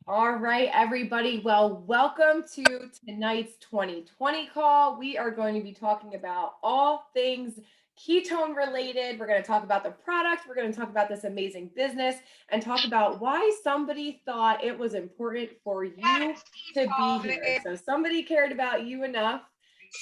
All right, everybody. Well, welcome to tonight's 2020 call. We are going to be talking about all things ketone related. We're going to talk about the product. We're going to talk about this amazing business and talk about why somebody thought it was important for you to be here. So somebody cared about you enough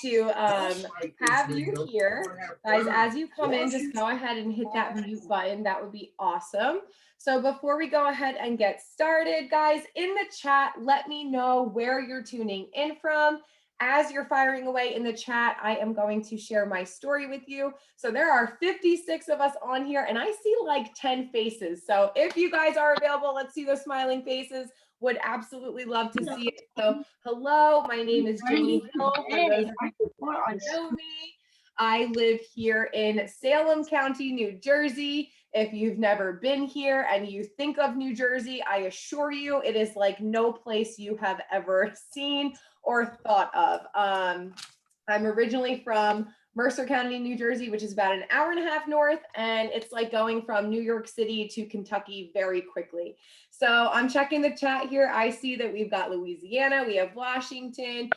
to have you here. Guys, as you come in, just go ahead and hit that mute button. That would be awesome. So before we go ahead and get started, guys, in the chat, let me know where you're tuning in from. As you're firing away in the chat, I am going to share my story with you. So there are 56 of us on here, and I see like 10 faces. So if you guys are available, let's see those smiling faces. Would absolutely love to see it. So hello, my name is Jamie Hill. For those of you who don't know me, I live here in Salem County, New Jersey. If you've never been here and you think of New Jersey, I assure you it is like no place you have ever seen or thought of. I'm originally from Mercer County, New Jersey, which is about an hour and a half north, and it's like going from New York City to Kentucky very quickly. So I'm checking the chat here. I see that we've got Louisiana, we have Washington,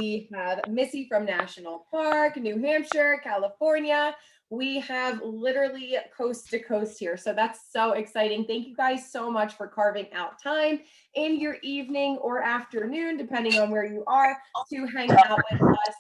we have Missy from National Park, New Hampshire, California. We have literally coast to coast here. So that's so exciting. Thank you guys so much for carving out time in your evening or afternoon, depending on where you are, to hang out with us.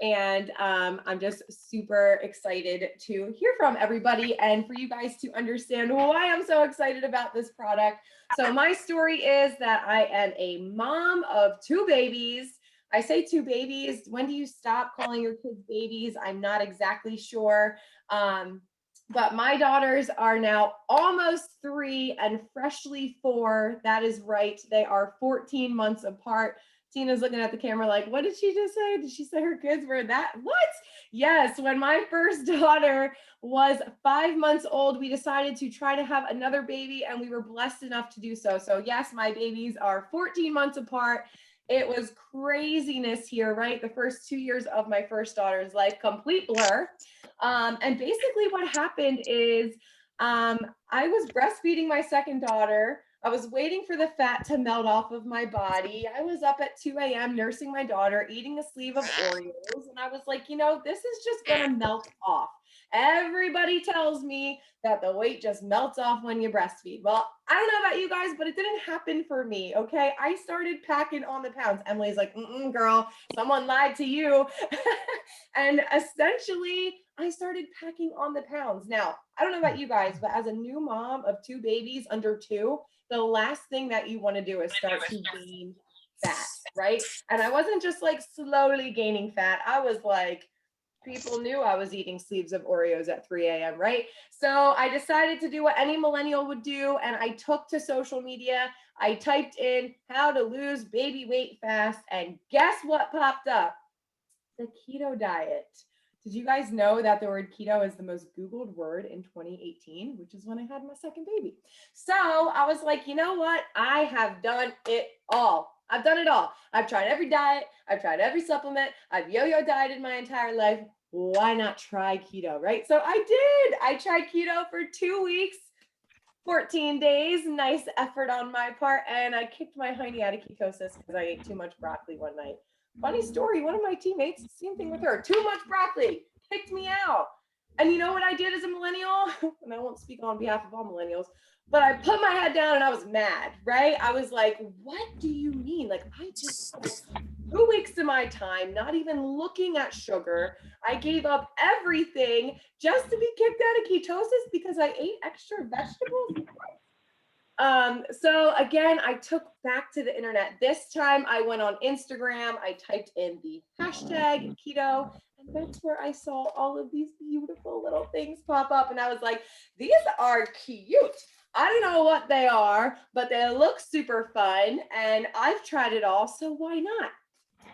And I'm just super excited to hear from everybody and for you guys to understand why I'm so excited about this product. So my story is that I am a mom of two babies. I say two babies. When do you stop calling your kids babies? I'm not exactly sure. But my daughters are now almost 3 and freshly 4. That is right. They are 14 months apart. Tina's looking at the camera like, what did she just say? Did she say her kids were that? What? Yes, when my first daughter was 5 months old, we decided to try to have another baby, and we were blessed enough to do so. So yes, my babies are 14 months apart. It was craziness here, right? The first 2 years of my first daughter's life, complete blur. And basically what happened is I was breastfeeding my second daughter. I was waiting for the fat to melt off of my body. I was up at 2 a.m. nursing my daughter, eating a sleeve of Oreos. And I was like, this is just going to melt off. Everybody tells me that the weight just melts off when you breastfeed. Well, I don't know about you guys, but it didn't happen for me. Okay. I started packing on the pounds. Emily's like, girl, someone lied to you. And essentially, I started packing on the pounds. Now, I don't know about you guys, but as a new mom of two babies under 2, the last thing that you want to do is start to gain fat, right? And I wasn't just like slowly gaining fat. I was like, people knew I was eating sleeves of Oreos at 3 a.m., right? So I decided to do what any millennial would do. And I took to social media. I typed in how to lose baby weight fast. And guess what popped up? The keto diet. Did you guys know that the word keto is the most Googled word in 2018, which is when I had my second baby? So I was like, you know what? I have done it all. I've done it all. I've tried every diet. I've tried every supplement. I've yo-yo dieted my entire life. Why not try keto, right? So I did. I tried keto for 2 weeks, 14 days. Nice effort on my part. And I kicked my hiney out of ketosis because I ate too much broccoli one night. Funny story, one of my teammates, same thing with her, too much broccoli, kicked me out. And you know what I did as a millennial? And I won't speak on behalf of all millennials, but I put my head down and I was mad, right? I was like, what do you mean? Like, I just spent 2 weeks of my time not even looking at sugar. I gave up everything just to be kicked out of ketosis because I ate extra vegetables. So again, I took back to the internet. This time I went on Instagram, I typed in the hashtag keto, and that's where I saw all of these beautiful little things pop up. And I was like, these are cute. I don't know what they are, but they look super fun. And I've tried it all, so why not?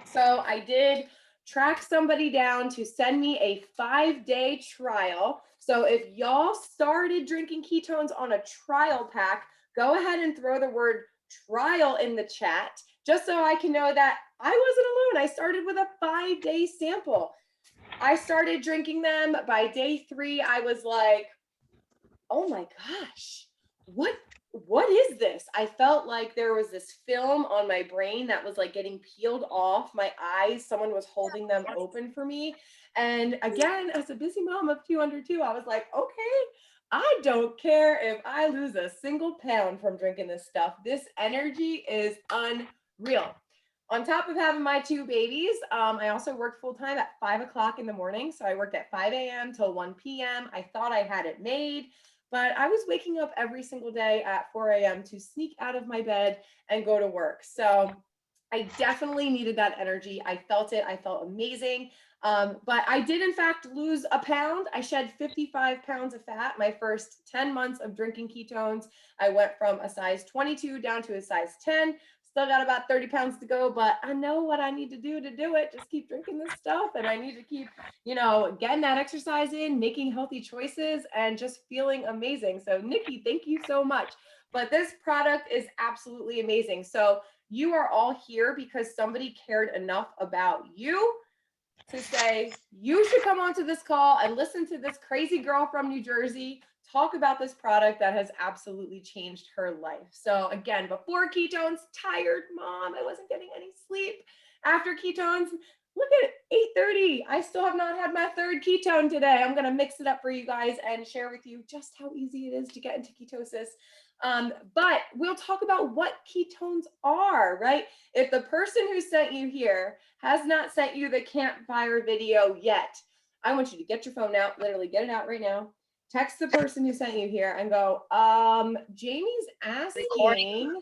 So I did track somebody down to send me a 5-day trial. So if y'all started drinking ketones on a trial pack, go ahead and throw the word trial in the chat, just so I can know that I wasn't alone. I started with a 5-day sample. I started drinking them. By day 3, I was like, oh my gosh, what what is this? I felt like there was this film on my brain that was like getting peeled off my eyes. Someone was holding them open for me. And again, as a busy mom of 202, I was like, okay, I don't care if I lose a single pound from drinking this stuff. This energy is unreal. On top of having my two babies, I also worked full time at 5 o'clock in the morning. So I worked at 5 a.m. till 1 p.m. I thought I had it made, but I was waking up every single day at 4 a.m. to sneak out of my bed and go to work. So I definitely needed that energy. I felt it. I felt amazing. But I did, in fact, lose a pound. I shed 55 pounds of fat my first 10 months of drinking ketones. I went from a size 22 down to a size 10. Still got about 30 pounds to go, but I know what I need to do it. Just keep drinking this stuff. And I need to keep, getting that exercise in, making healthy choices, and just feeling amazing. So Nikki, thank you so much. But this product is absolutely amazing. So you are all here because somebody cared enough about you to say, you should come onto this call and listen to this crazy girl from New Jersey talk about this product that has absolutely changed her life. So again, before ketones, tired mom, I wasn't getting any sleep. After ketones, look at 8:30. I still have not had my third ketone today. I'm going to mix it up for you guys and share with you just how easy it is to get into ketosis. But we'll talk about what ketones are, right? If the person who sent you here has not sent you the campfire video yet, I want you to get your phone out, literally get it out right now. Text the person who sent you here and go, Jamie's asking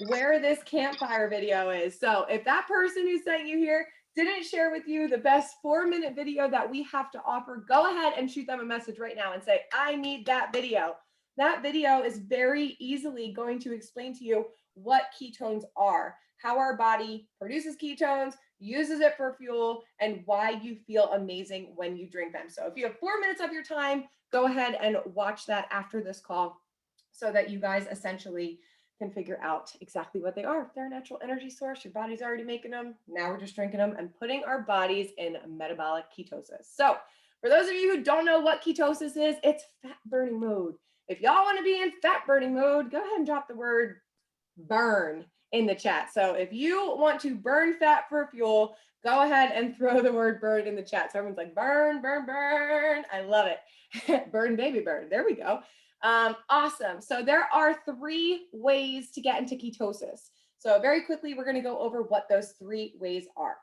where this campfire video is. So if that person who sent you here didn't share with you the best 4-minute video that we have to offer, go ahead and shoot them a message right now and say, I need that video. That video is very easily going to explain to you what ketones are, how our body produces ketones, uses it for fuel, and why you feel amazing when you drink them. So if you have 4 minutes of your time, go ahead and watch that after this call so that you guys essentially can figure out exactly what they are. They're a natural energy source. Your body's already making them. Now we're just drinking them and putting our bodies in metabolic ketosis. So for those of you who don't know what ketosis is, it's fat burning mode. If y'all want to be in fat burning mode, go ahead and drop the word burn in the chat. So if you want to burn fat for fuel, go ahead and throw the word burn in the chat. So everyone's like, burn, burn, burn. I love it. Burn, baby, burn. There we go. Awesome. So there are 3 ways to get into ketosis. So very quickly, we're going to go over what those 3 ways are.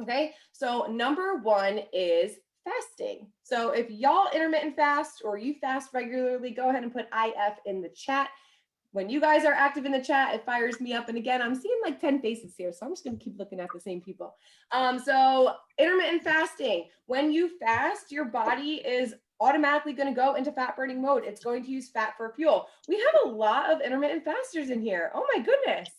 Okay. So number 1 is fasting. So if y'all intermittent fast or you fast regularly, go ahead and put IF in the chat. When you guys are active in the chat, it fires me up. And again, I'm seeing like 10 faces here, so I'm just going to keep looking at the same people. So intermittent fasting, when you fast, your body is automatically going to go into fat burning mode. It's going to use fat for fuel. We have a lot of intermittent fasters in here. Oh my goodness.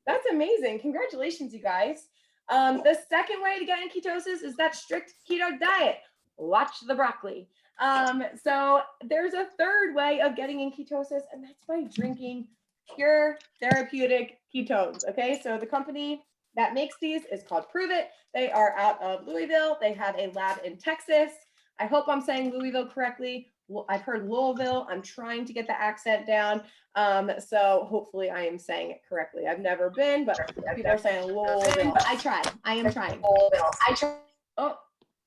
That's amazing. Congratulations, you guys. The second way to get in ketosis is that strict keto diet. Watch the broccoli. So there's a third way of getting in ketosis, and that's by drinking pure therapeutic ketones. Okay, so the company that makes these is called Pruvit. They are out of Louisville. They have a lab in Texas. I hope I'm saying Louisville correctly. Well, I've heard Louisville. I'm trying to get the accent down. So hopefully I am saying it correctly. I've never been, but people are saying Louisville. I tried. I am trying. Oh,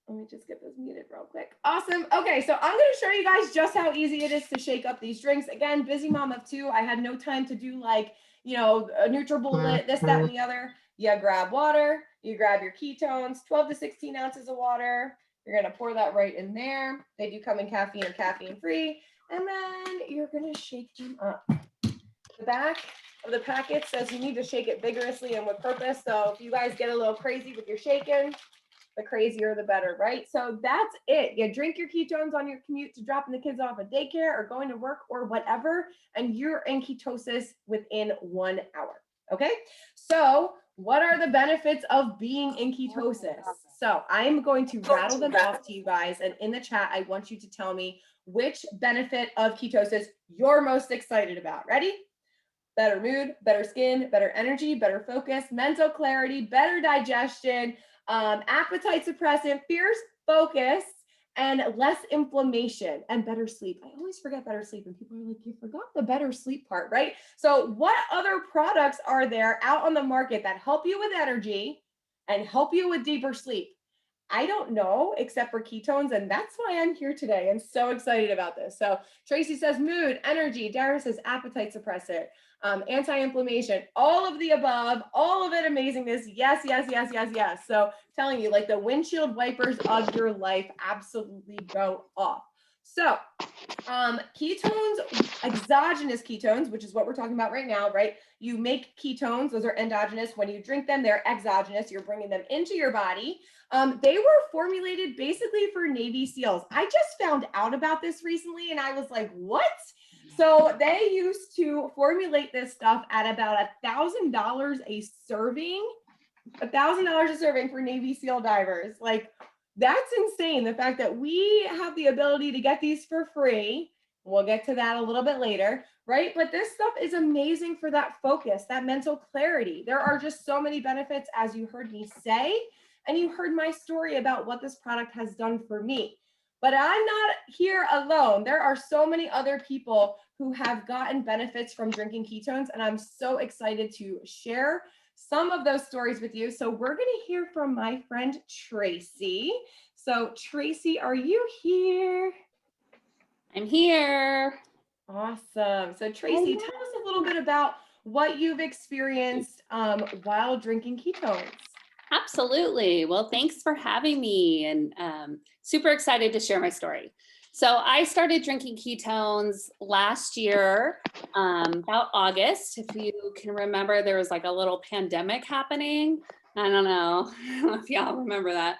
let me just get this muted real quick. Awesome. Okay, so I'm going to show you guys just how easy it is to shake up these drinks. Again, busy mom of 2. I had no time to do like, a NutriBullet, this, that, and the other. You grab water. You grab your ketones, 12 to 16 ounces of water. You're going to pour that right in there. They do come in caffeine or caffeine free. And then you're going to shake them up. The back of the packet says you need to shake it vigorously and with purpose. So if you guys get a little crazy with your shaking, the crazier the better, right? So that's it. You drink your ketones on your commute to dropping the kids off at daycare or going to work or whatever, and you're in ketosis within 1 hour. Okay, so what are the benefits of being in ketosis? So I'm going to rattle them off to you guys, and in the chat, I want you to tell me which benefit of ketosis you're most excited about. Ready? Better mood, better skin, better energy, better focus, mental clarity, better digestion, appetite suppressant, fierce focus, and less inflammation and better sleep. I always forget better sleep, and people are like, you forgot the better sleep part, right? So what other products are there out on the market that help you with energy and help you with deeper sleep? I don't know, except for ketones, and that's why I'm here today and so excited about this. So Tracy says mood, energy. Darren says appetite suppressor, anti-inflammation, all of the above, all of it amazingness. Yes, yes, yes, yes, yes. So telling you, like the windshield wipers of your life absolutely go off. So ketones, exogenous ketones, which is what we're talking about right now, right? You make ketones, those are endogenous. When you drink them, they're exogenous. You're bringing them into your body. They were formulated basically for Navy SEALs. I just found out about this recently and I was like, what? So they used to formulate this stuff at about $1,000 a serving, $1,000 a serving for Navy SEAL divers. Like, that's insane. The fact that we have the ability to get these for free. We'll get to that a little bit later, right? But this stuff is amazing for that focus, that mental clarity. There are just so many benefits, as you heard me say, and you heard my story about what this product has done for me. But I'm not here alone. There are so many other people who have gotten benefits from drinking ketones, and I'm so excited to share some of those stories with you. So we're going to hear from my friend Tracy. So Tracy, are you here? I'm here. Awesome. So Tracy, tell us a little bit about what you've experienced while drinking ketones. Absolutely. Well, thanks for having me, and super excited to share my story. So I started drinking ketones last year, about August. If you can remember, there was like a little pandemic happening. I don't know if y'all remember that.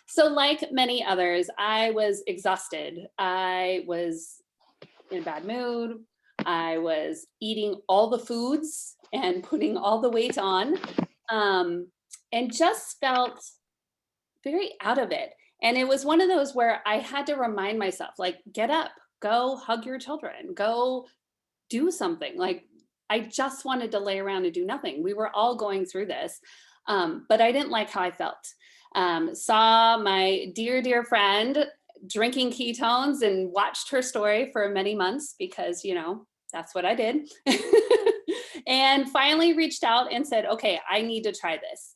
So like many others, I was exhausted. I was in a bad mood. I was eating all the foods and putting all the weight on, and just felt very out of it. And it was one of those where I had to remind myself, like, get up, go hug your children, go do something. Like, I just wanted to lay around and do nothing. We were all going through this, but I didn't like how I felt. Saw my dear, dear friend drinking ketones and watched her story for many months because, you know, that's what I did. And finally reached out and said, okay, I need to try this.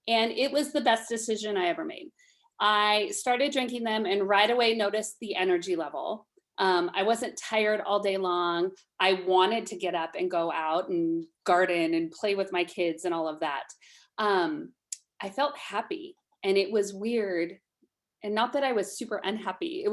And it was the best decision I ever made. I started drinking them and right away noticed the energy level. I wasn't tired all day long. I wanted to get up and go out and garden and play with my kids and all of that. I felt happy, and it was weird. And not that I was super unhappy.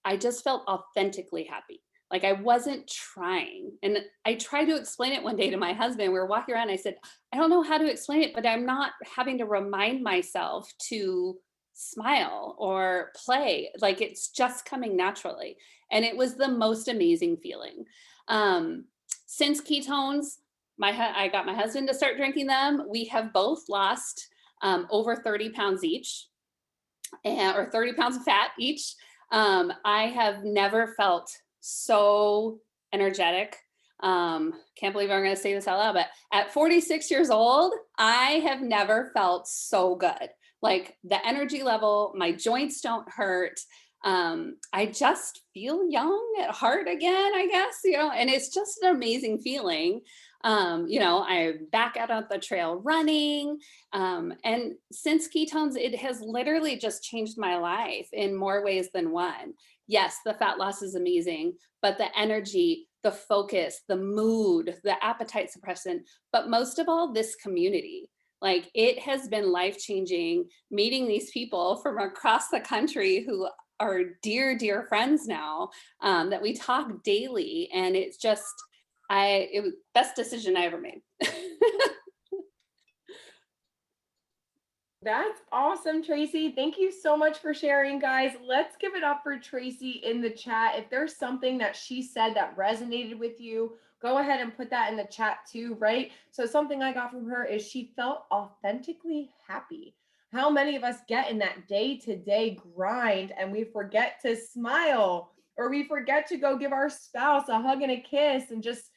I just felt authentically happy. Like I wasn't trying. And I tried to explain it one day to my husband. We were walking around. I said, I don't know how to explain it, but I'm not having to remind myself to smile or play. Like it's just coming naturally. And it was the most amazing feeling. Since ketones, I got my husband to start drinking them. We have both lost over 30 pounds each, or 30 pounds of fat each. I have never felt so energetic. Can't believe I'm going to say this out loud, but at 46 years old, I have never felt so good. Like the energy level, my joints don't hurt. I just feel young at heart again, I guess, you know, and it's just an amazing feeling. You know, I'm back out on the trail running. And since ketones, it has literally just changed my life in more ways than one. Yes, the fat loss is amazing, but the energy, the focus, the mood, the appetite suppressant, but most of all, this community. Like it has been life-changing meeting these people from across the country who are dear, dear friends now, that we talk daily. And it's just, it was the best decision I ever made. That's awesome, Tracy. Thank you so much for sharing, guys. Let's give it up for Tracy in the chat. If there's something that she said that resonated with you, go ahead and put that in the chat too, right? So something I got from her is she felt authentically happy. How many of us get in that day-to-day grind and we forget to smile, or we forget to go give our spouse a hug and a kiss and just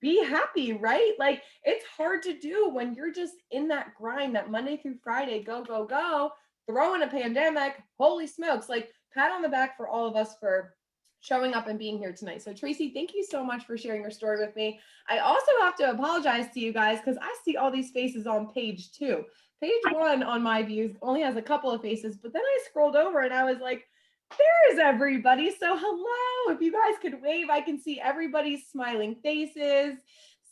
be happy, right? Like it's hard to do when you're just in that grind, that Monday through Friday, go, go, go, throw in a pandemic. Holy smokes. Like, pat on the back for all of us for showing up and being here tonight. So Tracy, thank you so much for sharing your story with me. I also have to apologize to you guys because I see all these faces on page 2. Page 1 on my views only has a couple of faces, but then I scrolled over and I was like, there's everybody. So hello, if you guys could wave, I can see everybody's smiling faces.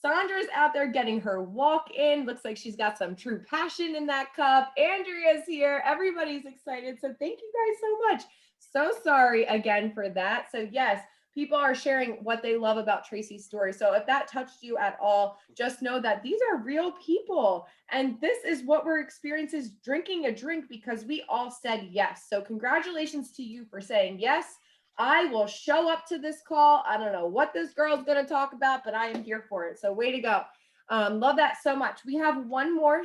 Sandra's out there getting her walk in. Looks like she's got some true passion in that cup. Andrea's here. Everybody's excited. So thank you guys so much. So sorry again for that. So yes, people are sharing what they love about Tracy's story. So if that touched you at all, just know that these are real people. And this is what we're experiencing, is drinking a drink because we all said yes. So congratulations to you for saying yes. I will show up to this call. I don't know what this girl's going to talk about, but I am here for it. So way to go. Love that so much. We have one more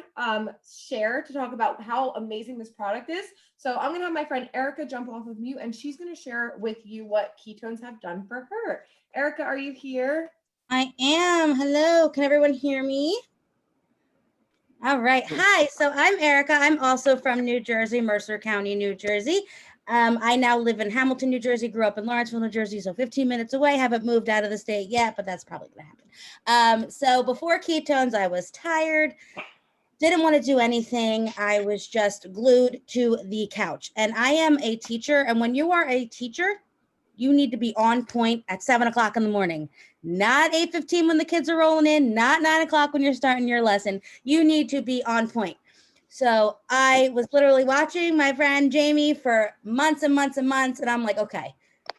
share to talk about how amazing this product is. So I'm going to have my friend Erica jump off of mute, and she's going to share with you what Ketones have done for her. Erica, are you here? I am. Hello. Can everyone hear me? All right. Hi. So I'm Erica. I'm also from New Jersey, Mercer County, New Jersey. I now live in Hamilton, New Jersey, grew up in Lawrenceville, New Jersey, so 15 minutes away. Haven't moved out of the state yet, but that's probably going to happen. So before Ketones, I was tired, didn't want to do anything. I was just glued to the couch. And I am a teacher. And when you are a teacher, you need to be on point at 7 o'clock in the morning, not 8:15 when the kids are rolling in, not 9 o'clock when you're starting your lesson. You need to be on point. So I was literally watching my friend Jamie for months and months and months. And I'm like, okay,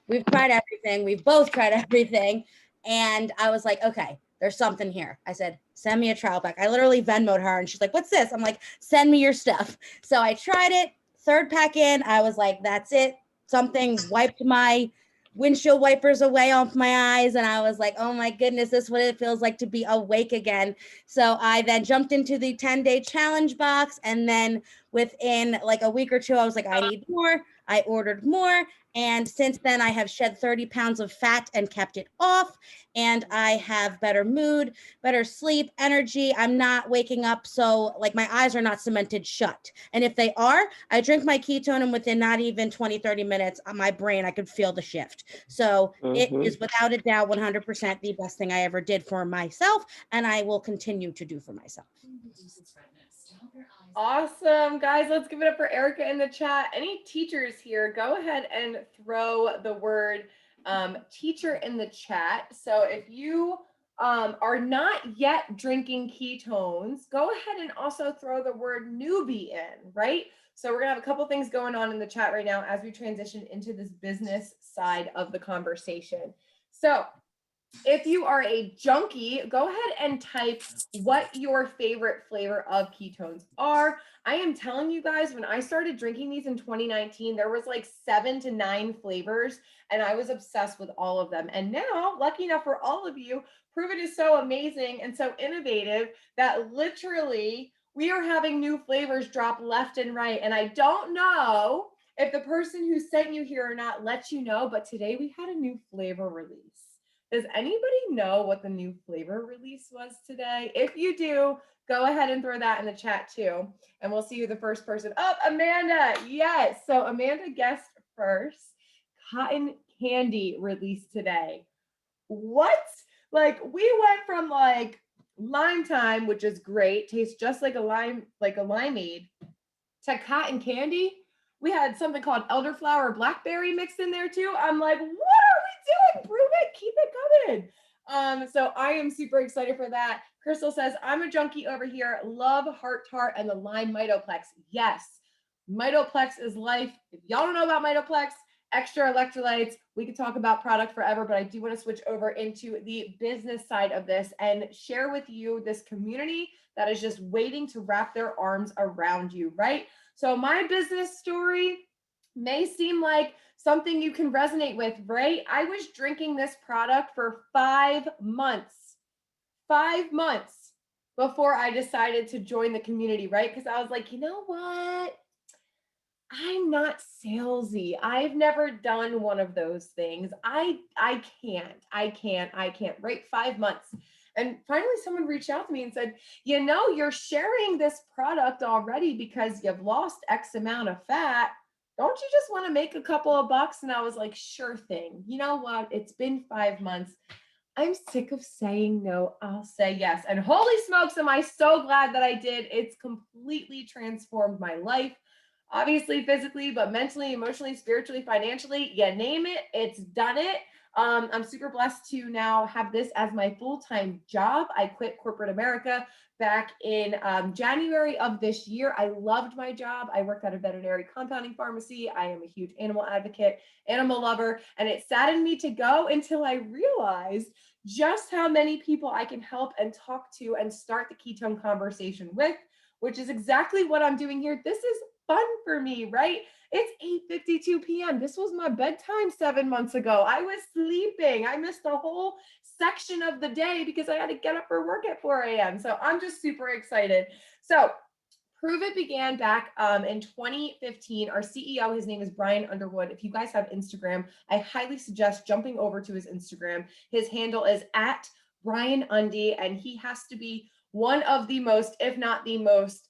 we've tried everything. We've both tried everything. And I was like, okay, there's something here. I said, send me a trial pack. I literally Venmo'd her and she's like, what's this? I'm like, send me your stuff. So I tried it, 3rd pack in. I was like, that's it. Something wiped my windshield wipers away off my eyes. And I was like, oh my goodness, this is what it feels like to be awake again. So I then jumped into the 10-day challenge box. And then within like a week or two, I was like, I need more. I ordered more. And since then, I have shed 30 pounds of fat and kept it off. And I have better mood, better sleep, energy. I'm not waking up so like my eyes are not cemented shut. And if they are, I drink my ketone and within not even 20, 30 minutes on my brain, I could feel the shift. So it is without a doubt 100% the best thing I ever did for myself. And I will continue to do for myself. Awesome, guys. Let's give it up for Erica in the chat. Any teachers here, go ahead and throw the word teacher in the chat. So if you are not yet drinking ketones, go ahead and also throw the word newbie in, right? So we're gonna have a couple things going on in the chat right now as we transition into this business side of the conversation. So if you are a junkie, go ahead and type what your favorite flavor of ketones are. I am telling you guys, when I started drinking these in 2019, there was like 7 to 9 flavors, and I was obsessed with all of them. And now, lucky enough for all of you, Pruvit is so amazing and so innovative that literally we are having new flavors drop left and right. And I don't know if the person who sent you here or not let you know, but today we had a new flavor release. Does anybody know what the new flavor release was today? If you do, go ahead and throw that in the chat too. And we'll see who the first person. Oh, Amanda. Yes. So Amanda guessed first. Cotton candy released today. What? Like, we went from like lime time, which is great, tastes just like a limeade, to cotton candy. We had something called elderflower blackberry mixed in there too. I'm like, what are we doing? Prove it, keep it coming. So I am super excited for that. Crystal says, I'm a junkie over here. Love Heart Tart and the lime Mitoplex. Yes, Mitoplex is life. If y'all don't know about Mitoplex, extra electrolytes. We could talk about product forever, but I do want to switch over into the business side of this and share with you this community that is just waiting to wrap their arms around you, right? So my business story may seem like something you can resonate with, right? I was drinking this product for 5 months, 5 months before I decided to join the community, right? Because I was like, you know what? I'm not salesy. I've never done one of those things. I can't, right? 5 months. And finally, someone reached out to me and said, you know, you're sharing this product already because you've lost X amount of fat. Don't you just want to make a couple of bucks? And I was like, sure thing. You know what? It's been 5 months. I'm sick of saying no. I'll say yes. And holy smokes, am I so glad that I did. It's completely transformed my life. Obviously, physically, but mentally, emotionally, spiritually, financially, you name it, it's done it. I'm super blessed to now have this as my full-time job. I quit corporate America back in January of this year. I loved my job. I worked at a veterinary compounding pharmacy. I am a huge animal advocate, animal lover, and it saddened me to go until I realized just how many people I can help and talk to and start the ketone conversation with, which is exactly what I'm doing here. This is fun for me, right? It's 8:52 p.m. This was my bedtime 7 months ago. I was sleeping. I missed a whole section of the day because I had to get up for work at 4 a.m. So I'm just super excited. So Pruvit began back in 2015. Our CEO, his name is Brian Underwood. If you guys have Instagram, I highly suggest jumping over to his Instagram. His handle is at Brian Undy, and he has to be one of the most, if not the most,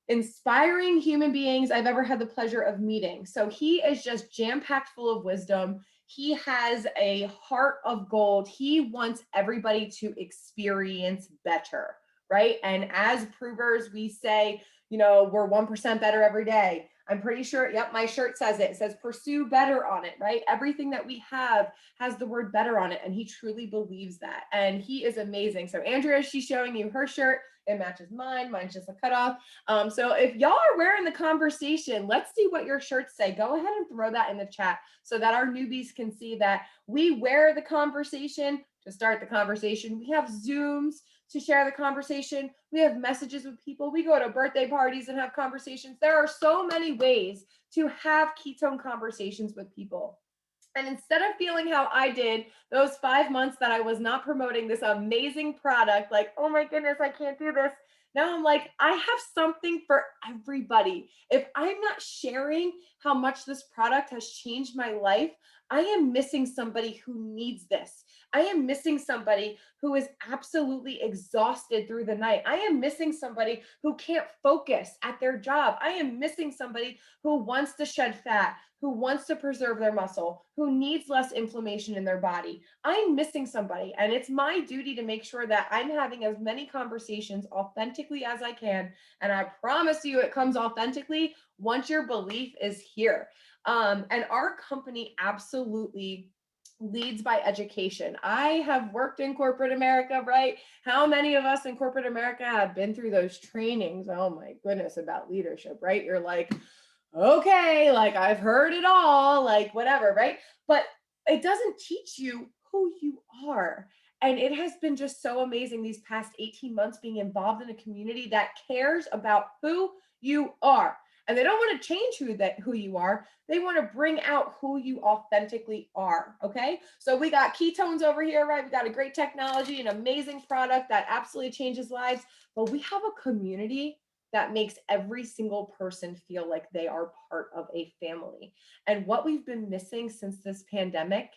inspiring human beings I've ever had the pleasure of meeting. So he is just jam-packed full of wisdom. He has a heart of gold. He wants everybody to experience better, right? And as provers, we say, you know, we're 1% better every day. I'm pretty sure, yep, my shirt says it. It says pursue better on it, right? Everything that we have has the word better on it. And he truly believes that. And he is amazing. So Andrea, she's showing you her shirt. It matches mine. Mine's just a cutoff. So if y'all are wearing the conversation, let's see what your shirts say. Go ahead and throw that in the chat so that our newbies can see that we wear the conversation to start the conversation. We have Zooms to share the conversation. We have messages with people. We go to birthday parties and have conversations. There are so many ways to have ketone conversations with people. And instead of feeling how I did those 5 months that I was not promoting this amazing product, like, oh my goodness, I can't do this. Now I'm like, I have something for everybody. If I'm not sharing how much this product has changed my life, I am missing somebody who needs this. I am missing somebody who is absolutely exhausted through the night. I am missing somebody who can't focus at their job. I am missing somebody who wants to shed fat, who wants to preserve their muscle, who needs less inflammation in their body. I'm missing somebody, and it's my duty to make sure that I'm having as many conversations authentically as I can. And I promise you it comes authentically once your belief is here. And our company absolutely leads by education. I have worked in corporate America, right? How many of us in corporate America have been through those trainings? Oh my goodness, about leadership, right? You're like, okay, like I've heard it all, like whatever, right? But it doesn't teach you who you are. And it has been just so amazing these past 18 months being involved in a community that cares about who you are. And they don't want to change who you are. They want to bring out who you authentically are. Okay. So we got ketones over here, right? We got a great technology, an amazing product that absolutely changes lives. But we have a community that makes every single person feel like they are part of a family. And what we've been missing since this pandemic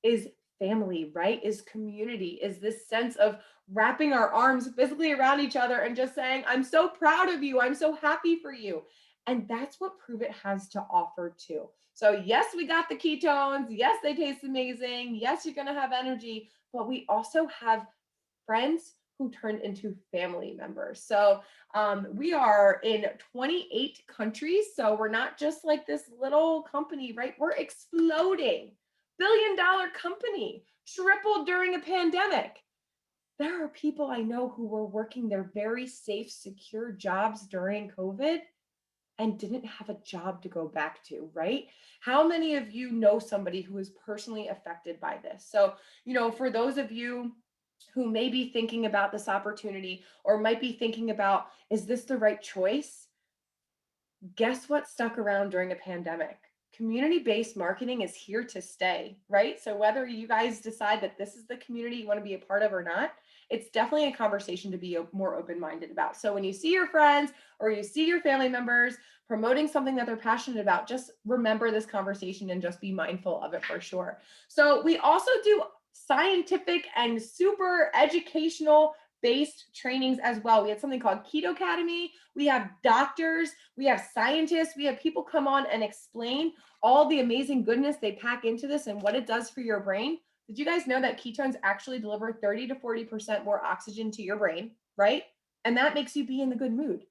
is family, right? Is community, is this sense of wrapping our arms physically around each other and just saying, I'm so proud of you. I'm so happy for you. And that's what Pruvit has to offer too. So yes, we got the ketones. Yes, they taste amazing. Yes, you're going to have energy, but we also have friends who turned into family members. So we are in 28 countries. So we're not just like this little company, right? We're exploding. $1 billion company, tripled during a pandemic. There are people I know who were working their very safe, secure jobs during COVID and didn't have a job to go back to, right? How many of you know somebody who is personally affected by this? So, you know, for those of you who may be thinking about this opportunity or might be thinking about, is this the right choice? Guess what stuck around during a pandemic? Community-based marketing is here to stay, right? So whether you guys decide that this is the community you want to be a part of or not, it's definitely a conversation to be more open-minded about. So when you see your friends or you see your family members promoting something that they're passionate about, just remember this conversation and just be mindful of it for sure. So we also do scientific and super educational based trainings as well. We had something called Keto Academy. We have doctors, we have scientists, we have people come on and explain all the amazing goodness they pack into this and what it does for your brain. Did you guys know that ketones actually deliver 30 to 40% more oxygen to your brain, right? And that makes you be in the good mood.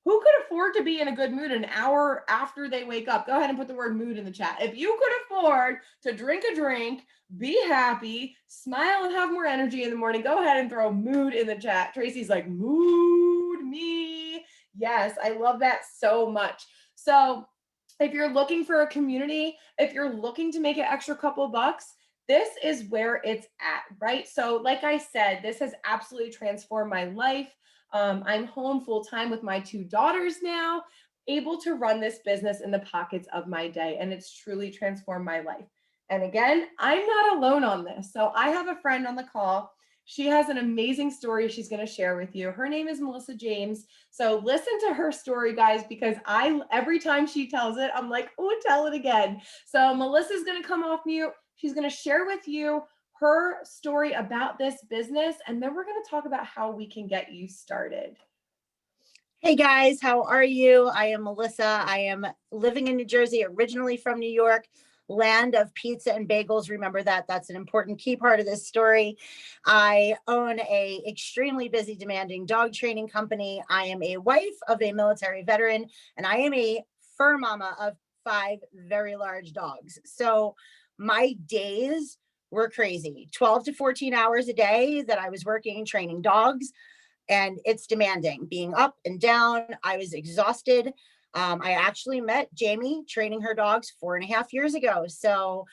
Who could afford to be in a good mood an hour after they wake up? Go ahead and put the word mood in the chat. If you could afford to drink a drink, be happy, smile, and have more energy in the morning, go ahead and throw mood in the chat. Tracy's like, mood me. Yes, I love that so much. So if you're looking for a community, if you're looking to make an extra couple bucks, this is where it's at, right? So like I said, this has absolutely transformed my life. I'm home full time with my 2 daughters now, able to run this business in the pockets of my day, and it's truly transformed my life. And again, I'm not alone on this. So I have a friend on the call. She has an amazing story she's going to share with you. Her name is Melissa James. So listen to her story, guys, because every time she tells it, I'm like, oh, tell it again. So Melissa's going to come off mute. She's going to share with you her story about this business, and then we're going to talk about how we can get you started. Hey guys, how are you? I am Melissa. I am living in New Jersey, originally from New York, land of pizza and bagels. Remember that. That's an important key part of this story. I own a extremely busy, demanding dog training company. I am a wife of a military veteran, and I am a fur mama of 5 very large dogs. So my days were crazy. 12 to 14 hours a day that I was working training dogs. And it's demanding, being up and down. I was exhausted. I actually met Jamie training her dogs 4.5 years ago. So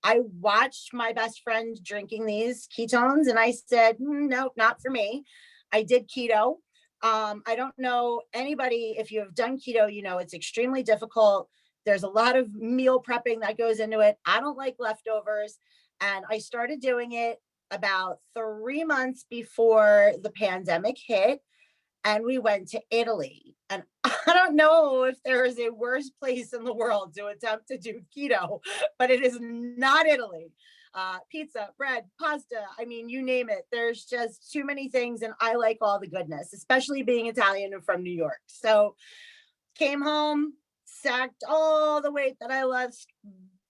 I watched my best friend drinking these ketones and I said, nope, not for me. I did keto. I don't know anybody, if you have done keto, you know, it's extremely difficult. There's a lot of meal prepping that goes into it. I don't like leftovers. And I started doing it about 3 months before the pandemic hit, and we went to Italy. And I don't know if there is a worse place in the world to attempt to do keto, but it is not Italy. Pizza, bread, pasta, I mean, you name it. There's just too many things, and I like all the goodness, especially being Italian and from New York. So came home, sacked all the weight that I lost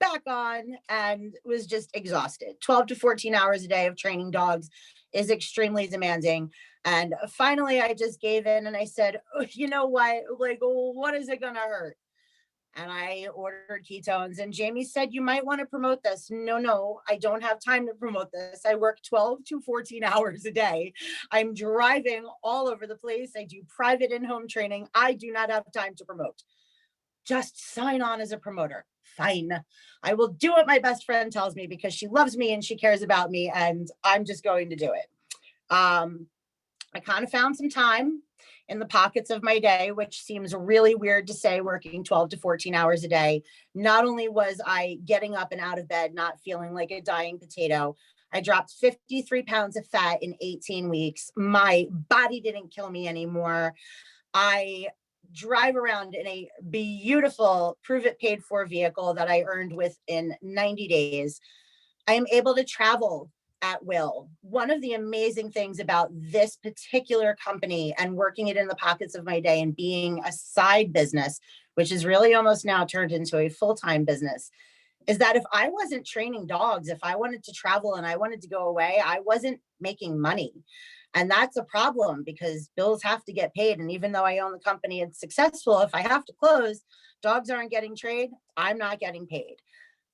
back on, and was just exhausted. 12 to 14 hours a day of training dogs is extremely demanding. And finally, I just gave in and I said, oh, you know what? Like, what is it going to hurt? And I ordered ketones. And Jamie said, you might want to promote this. No, I don't have time to promote this. I work 12 to 14 hours a day. I'm driving all over the place. I do private in-home training. I do not have time to promote. Just sign on as a promoter. Fine. I will do what my best friend tells me because she loves me and she cares about me, and I'm just going to do it. I kind of found some time in the pockets of my day, which seems really weird to say, working 12 to 14 hours a day. Not only was I getting up and out of bed, not feeling like a dying potato, I dropped 53 pounds of fat in 18 weeks. My body didn't kill me anymore. I drive around in a beautiful Pruvit paid for vehicle that I earned within 90 days. I am able to travel at will. One of the amazing things about this particular company and working it in the pockets of my day and being a side business, which is really almost now turned into a full-time business, is that if I wasn't training dogs, if I wanted to travel and I wanted to go away, I wasn't making money. And that's a problem because bills have to get paid. And even though I own the company, it's successful. If I have to close, dogs aren't getting trained, I'm not getting paid.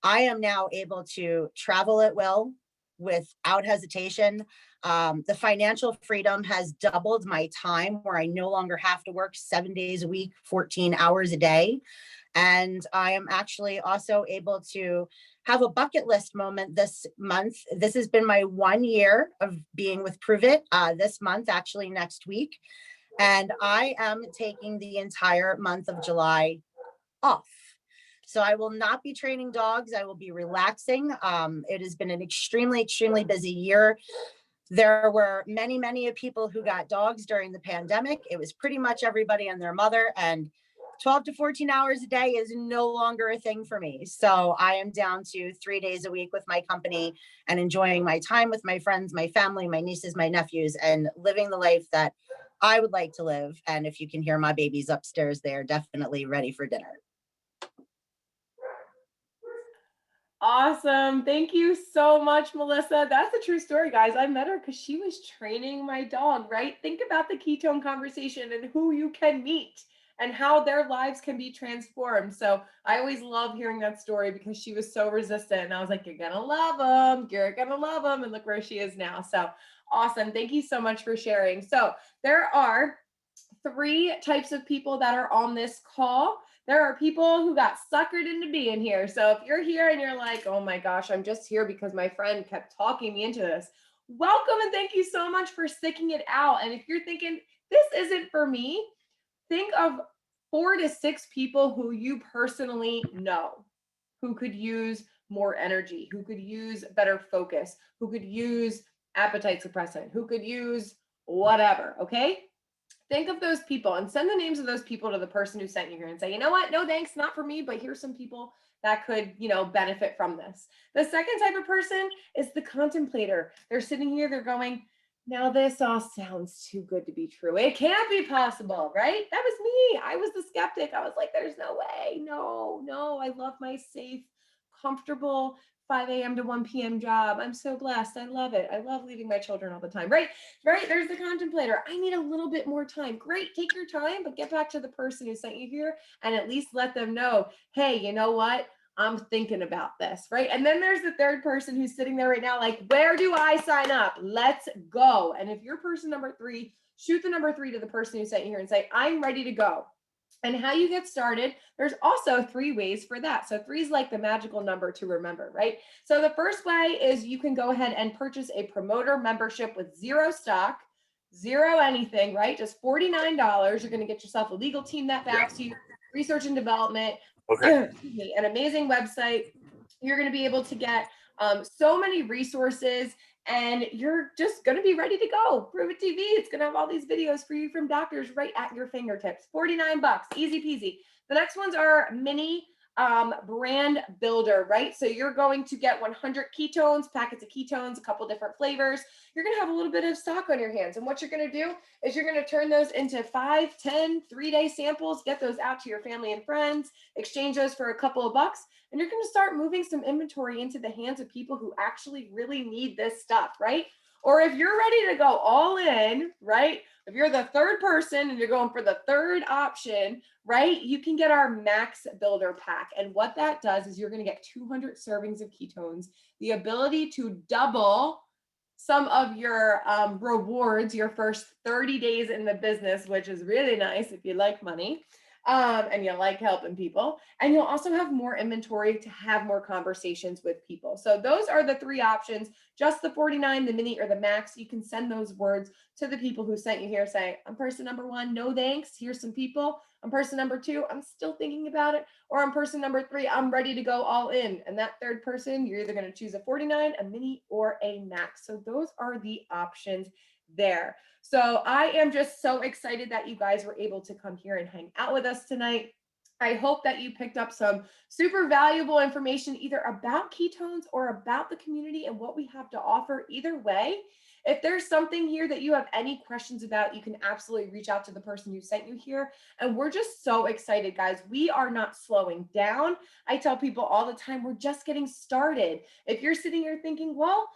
I am now able to travel at will without hesitation. The financial freedom has doubled my time, where I no longer have to work 7 days a week, 14 hours a day. And I am actually also able to have a bucket list moment this month. This has been my 1 year of being with Pruvit this month, actually next week. And I am taking the entire month of July off. So I will not be training dogs. I will be relaxing. It has been an extremely, extremely busy year. There were many people who got dogs during the pandemic. It was pretty much everybody and their mother. And 12 to 14 hours a day is no longer a thing for me. So I am down to 3 days a week with my company and enjoying my time with my friends, my family, my nieces, my nephews, and living the life that I would like to live. And if you can hear my babies upstairs, they're definitely ready for dinner. Awesome. Thank you so much, Melissa. That's a true story, guys. I met her because she was training my dog, right? Think about the ketone conversation and who you can meet and how their lives can be transformed. So I always love hearing that story because she was so resistant. And I was like, you're going to love them. You're going to love them. And look where she is now. So awesome. Thank you so much for sharing. So there are 3 types of people that are on this call. There are people who got suckered into being here. So if you're here and you're like, oh my gosh, I'm just here because my friend kept talking me into this, welcome and thank you so much for sticking it out. And if you're thinking, this isn't for me, think of 4 to 6 people who you personally know who could use more energy, who could use better focus, who could use appetite suppressant, who could use whatever, okay? Think of those people and send the names of those people to the person who sent you here and say, you know what? No, thanks, not for me, but here's some people that could, benefit from this. The second type of person is the contemplator. They're sitting here, they're going, now this all sounds too good to be true. It can't be possible, right? That was me. I was the skeptic. I was like, there's no way. No, I love my safe, comfortable 5 a.m. to 1 p.m. job. I'm so blessed. I love it. I love leaving my children all the time, right? There's the contemplator. I need a little bit more time. Great. Take your time, but get back to the person who sent you here and at least let them know, hey, you know what? I'm thinking about this, right? And then there's the third person who's sitting there right now, like, where do I sign up? Let's go. And if you're person number 3, shoot the number 3 to the person who sent you here and say, I'm ready to go. And how you get started, there's also 3 ways for that. So 3 is like the magical number to remember, right? So the first way is you can go ahead and purchase a promoter membership with 0 stock, 0 anything, right? Just $49. You're going to get yourself a legal team that backs you, research and development, an amazing website. You're going to be able to get so many resources, and you're just going to be ready to go. Pruvit TV, it's going to have all these videos for you from doctors right at your fingertips. $49, easy peasy. The next ones are mini brand builder, right? So you're going to get 100 ketones, packets of ketones, a couple different flavors. You're going to have a little bit of stock on your hands. And what you're going to do is you're going to turn those into 5, 10, 3-day samples, get those out to your family and friends, exchange those for a couple of bucks. And you're going to start moving some inventory into the hands of people who actually really need this stuff, right? Or if you're ready to go all in, right? If you're the third person and you're going for the third option, right? You can get our Max Builder Pack. And what that does is you're going to get 200 servings of ketones, the ability to double some of your rewards your first 30 days in the business, which is really nice if you like money. And you like helping people, and you'll also have more inventory to have more conversations with people. So those are the 3 options, just the 49, the mini, or the max. You can send those words to the people who sent you here. Say, I'm person number 1, no thanks, here's some people. I'm person number 2, I'm still thinking about it. Or I'm person number 3, I'm ready to go all in. And that third person, you're either going to choose a 49, a mini, or a max. So those are the options there. So I am just so excited that you guys were able to come here and hang out with us tonight. I hope that you picked up some super valuable information either about ketones or about the community and what we have to offer. Either way, if there's something here that you have any questions about, you can absolutely reach out to the person who sent you here. And we're just so excited, guys. We are not slowing down. I tell people all the time, we're just getting started. If you're sitting here thinking, well,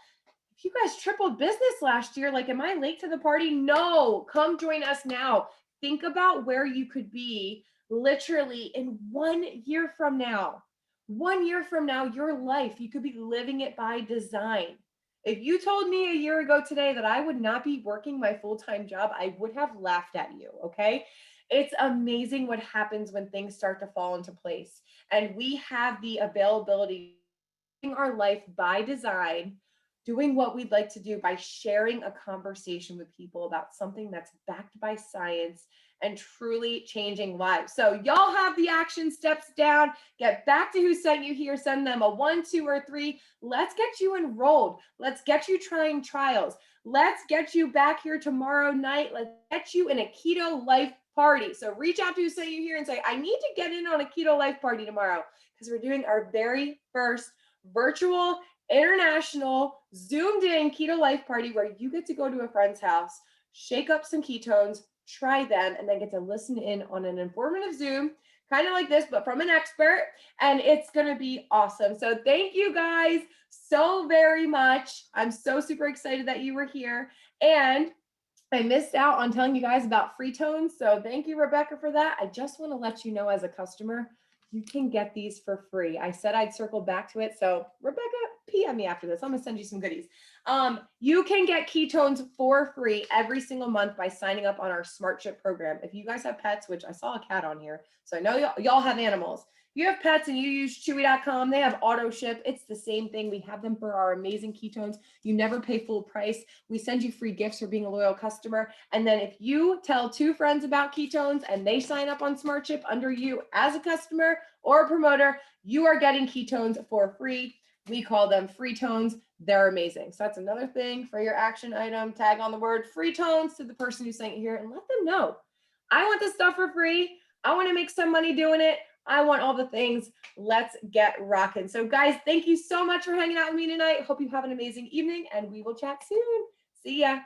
you guys tripled business last year, like, am I late to the party? No, come join us now. Think about where you could be literally in 1 year from now. 1 year from now, your life, you could be living it by design. If you told me a year ago today that I would not be working my full-time job, I would have laughed at you, okay? It's amazing what happens when things start to fall into place. And we have the availability of our life by design, doing what we'd like to do by sharing a conversation with people about something that's backed by science and truly changing lives. So y'all have the action steps down. Get back to who sent you here. Send them a 1, 2, or 3. Let's get you enrolled. Let's get you trying trials. Let's get you back here tomorrow night. Let's get you in a keto life party. So reach out to who sent you here and say, I need to get in on a keto life party tomorrow, because we're doing our very first virtual international zoomed in keto life party where you get to go to a friend's house, shake up some ketones, try them, and then get to listen in on an informative Zoom, kind of like this, but from an expert. And it's going to be awesome. So thank you guys so very much. I'm so super excited that you were here. And I missed out on telling you guys about Ketones. So thank you, Rebecca, for that. I just want to let you know, as a customer, you can get these for free. I said I'd circle back to it. So Rebecca, PM me after this. I'm gonna send you some goodies. You can get Ketones for free every single month by signing up on our Smart Ship program. If you guys have pets, which I saw a cat on here, so I know y'all have animals. You have pets and you use chewy.com, they have auto ship. It's the same thing. We have them for our amazing ketones. You never pay full price. We send you free gifts for being a loyal customer. And then if you tell 2 friends about ketones and they sign up on Smart Ship under you as a customer or a promoter, you are getting ketones for free. We call them free tones. They're amazing. So that's another thing for your action item. Tag on the word free tones to the person who sent you here and let them know, I want this stuff for free. I want to make some money doing it. I want all the things. Let's get rocking. So guys, thank you so much for hanging out with me tonight. Hope you have an amazing evening and we will chat soon. See ya.